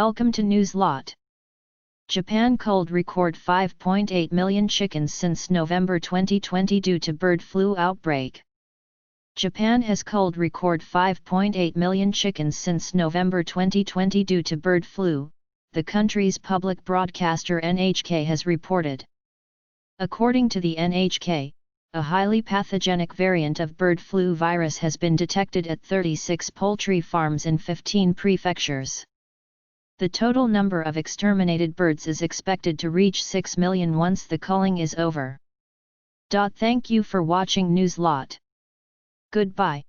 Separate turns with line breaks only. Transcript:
Welcome to Newslot. Japan culled record 5.8 million chickens since November 2020 due to bird flu outbreak. Japan has culled record 5.8 million chickens since November 2020 due to bird flu, the country's public broadcaster NHK has reported. According to the NHK, a highly pathogenic variant of bird flu virus has been detected at 36 poultry farms in 15 prefectures. The total number of exterminated birds is expected to reach 6 million once the culling is over. Thank you for watching Newslot. Goodbye.